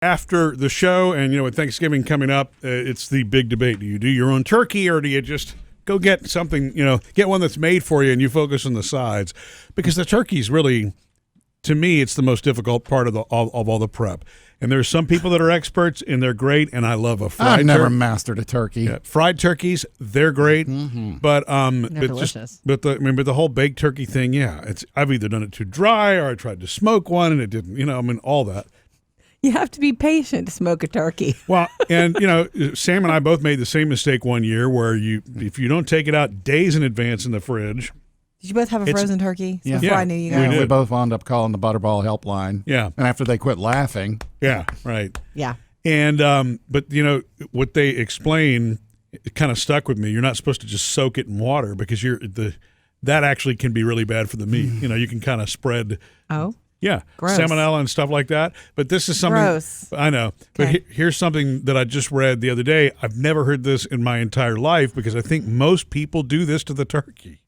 After the show, and with Thanksgiving coming up, it's the big debate. Do you do your own turkey, or do you just go get something, get one that's made for you and you focus on the sides? Because the turkey's really, to me, it's the most difficult part of all the prep. And there's some people that are experts, and they're great, and I love a fried I've never mastered a turkey. Yeah, fried turkeys, they're great, but they're delicious. The whole baked turkey thing, I've either done it too dry or I tried to smoke one and it didn't, all that. You have to be patient to smoke a turkey. Well, and Sam and I both made the same mistake one year where if you don't take it out days in advance in the fridge. Did you both have a frozen turkey? Yeah. Before I knew you guys. We both wound up calling the Butterball helpline. Yeah. And after they quit laughing. Yeah, right. Yeah. And but what they explain, it kind of stuck with me. You're not supposed to just soak it in water because that actually can be really bad for the meat. You can kind of spread. Oh. Yeah, gross. Salmonella and stuff like that. But this is something. Gross. I know. Okay. But here's something that I just read the other day. I've never heard this in my entire life because I think most people do this to the turkey.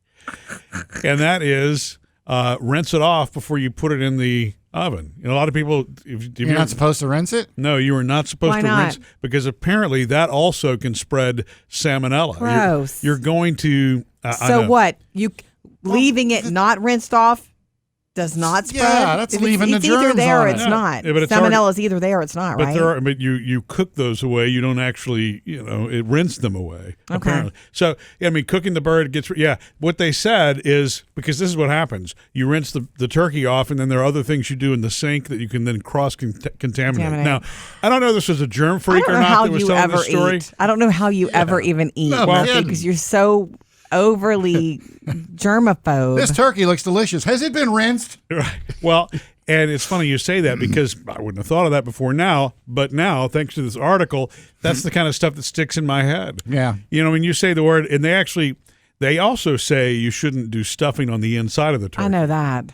And that is rinse it off before you put it in the oven. A lot of people. You're not supposed to rinse it? No, you are not supposed Why to not? rinse because apparently that also can spread salmonella. Gross. You're going to. So what? You leaving it not rinsed off does not spread? Yeah, that's leaving the it's either germs there on or it. it's Yeah. not. Yeah, but it's Salmonella is either there or it's not, right? But you cook those away. You don't actually, it rinse them away. Okay. Apparently. So, cooking the bird gets, what they said is, because this is what happens. You rinse the turkey off, and then there are other things you do in the sink that you can then cross-contaminate. Now, I don't know if this was a germ freak or not that was telling this story. I don't know how you ever even eat, No, Murphy, man. because you're so overly germaphobe. This turkey looks delicious. Has it been rinsed? Right. Well, and it's funny you say that because I wouldn't have thought of that before now, but now, thanks to this article, that's the kind of stuff that sticks in my head. Yeah. When you say the word, and they also say you shouldn't do stuffing on the inside of the turkey. I know that.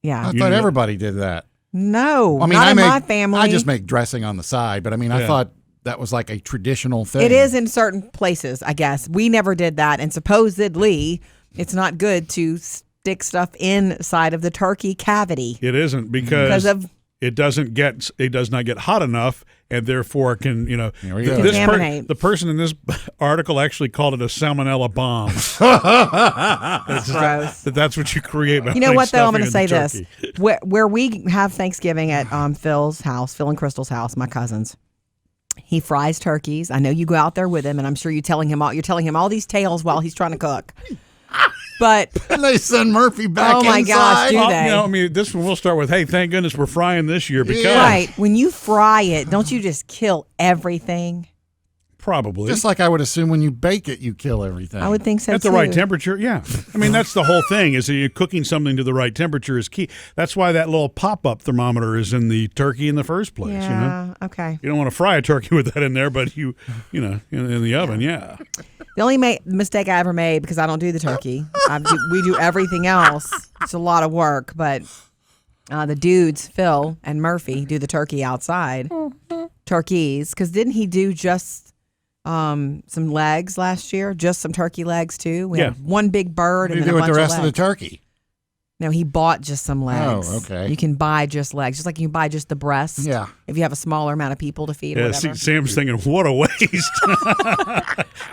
Yeah. I thought everybody did that. No, I mean, not in my family. I just make dressing on the side, but I thought that was like a traditional thing. It is in certain places, I guess. We never did that, and supposedly it's not good to stick stuff inside of the turkey cavity. It isn't because of it does not get hot enough, and therefore can contaminate. The person in this article actually called it a salmonella bomb. That's gross. That's what you create. You know what, though? I'm going to say stuffing this. in the turkey. Where we have Thanksgiving at Phil's house, Phil and Crystal's house, my cousins, he fries turkeys. I know you go out there with him, and I'm sure you're telling him all these tales while he's trying to cook. But and they send Murphy back oh my gosh, inside. do Well, they? this one we'll start with. Hey, thank goodness we're frying this year because Right. When you fry it, don't you just kill everything? probably Just like I would assume when you bake it, you kill everything. I would think so at the too. right temperature. Yeah, that's the whole thing. Is that you're cooking something to the right temperature is key. That's why that little pop-up thermometer is in the turkey in the first place. Yeah. Okay. You don't want to fry a turkey with that in there, but in the oven, yeah. The only mistake I ever made, because I don't do the turkey, we do everything else. It's a lot of work, but the dudes, Phil and Murphy, do the turkey outside. Turkeys, because didn't he do just some legs last year? Just some turkey legs too? We had one big bird What do and you then do a with bunch the rest of of legs. the turkey? No, he bought just some legs. Oh, okay. You can buy just legs, just like you can buy just the breast. Yeah. If you have a smaller amount of people to feed or Yeah, whatever. Sam's thinking, what a waste.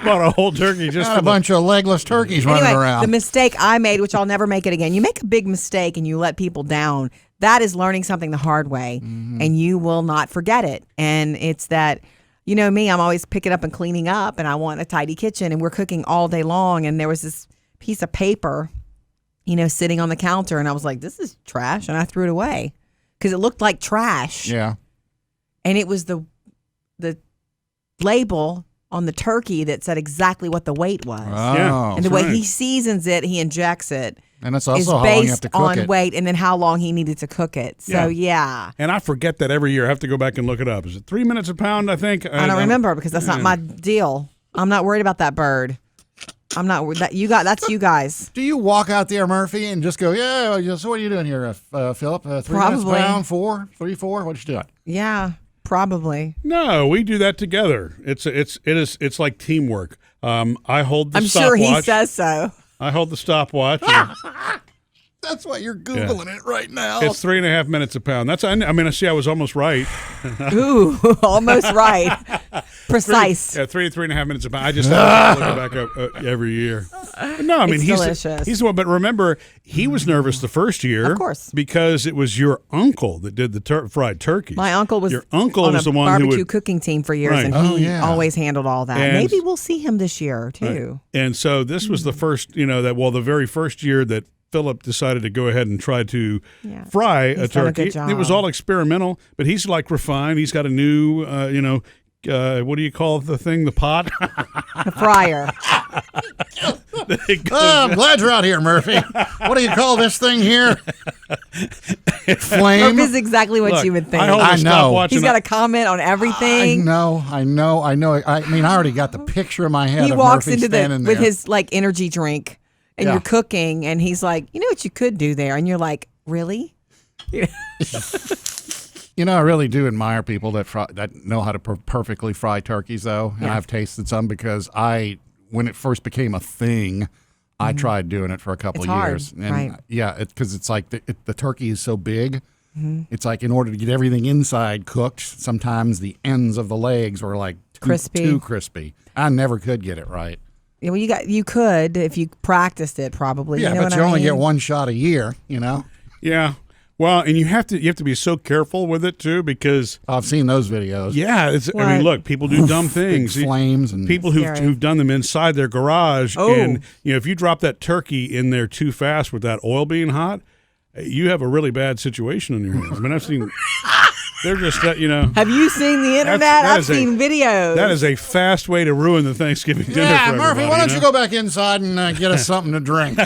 Bought a whole turkey just Got for a bunch of legless turkeys running Anyway, around. the mistake I made, which I'll never make it again, you make a big mistake and you let people down. That is learning something the hard way, and you will not forget it. And it's that, me, I'm always picking up and cleaning up, and I want a tidy kitchen, and we're cooking all day long, and there was this piece of paper, sitting on the counter, and I was like, this is trash, and I threw it away because it looked like trash. Yeah. And it was the label on the turkey that said exactly what the weight was. Oh. And the way right. he seasons it, he injects it. And it's Is also how long you have based to cook on it. weight and then how long he needed to cook it. So yeah, And I forget that every year. I have to go back and look it up. Is it 3 minutes a pound, I think? I don't remember because that's not my deal. I'm not worried about that bird. I'm not worried. That's you guys. Do you walk out there, Murphy, and just go, yeah, so what are you doing here, Philip? 3 minutes a Probably. pound, 4, 3, 4? What you doing? Yeah, probably. No, we do that together. It's like teamwork. I hold the I'm stopwatch. sure he says so. I hold the stopwatch. That's why you're Googling it right now. It's 3.5 minutes a pound. That's I mean, I was almost right. Ooh, almost right. Precise. 3.5 minutes a pound. I just have to look it back up every year. But no, I mean It's he's delicious. the one. But remember, he was nervous the first year, Of course. because it was your uncle that did the fried turkeys. My uncle was your uncle on was a the one who barbecue would. cooking team for years, Right. and Oh, he yeah. always handled all that. And- Maybe we'll see him this year too. And so this was the first, the very first year that Philip decided to go ahead and try to Yeah. fry a He's done a turkey. good It was job. all experimental, but he's like refined. He's got a new, what do you call the thing? The pot? The fryer. It goes- I'm glad you're out here, Murphy. What do you call this thing here? Flame. Murphy's exactly what Look, you would think. I hold I a know. stopwatch He's and got a comment on I everything. know. I mean, I already got the picture in my head. He of walks Murphy into standing with there. his like energy drink, and Yeah. you're cooking, and he's like, "You know what you could do there?" And you're like, "Really?" I really do admire people that know how to perfectly fry turkeys, though. And Yeah. I've tasted some because when it first became a thing, I tried doing it for a couple It's of hard, years. And right. yeah, because it's like the turkey is so big. Mm-hmm. It's like in order to get everything inside cooked, sometimes the ends of the legs were like Crispy. too crispy. I never could get it right. Yeah, well, you could if you practiced it, probably. Yeah, you know but what you I only mean? get one shot a year, Yeah. Well, and you have to be so careful with it too, because I've seen those videos. I mean, What? look, people do dumb Big things. flames and People Scary. who've done them inside their garage, Oh. and if you drop that turkey in there too fast with that oil being hot, you have a really bad situation on your hands. I mean, I've seen. They're just Have you seen the internet? that I've is a- seen videos. that is a fast way to ruin the Thanksgiving dinner. Yeah, for Murphy, everybody, why don't you know? go back inside and get us something to drink?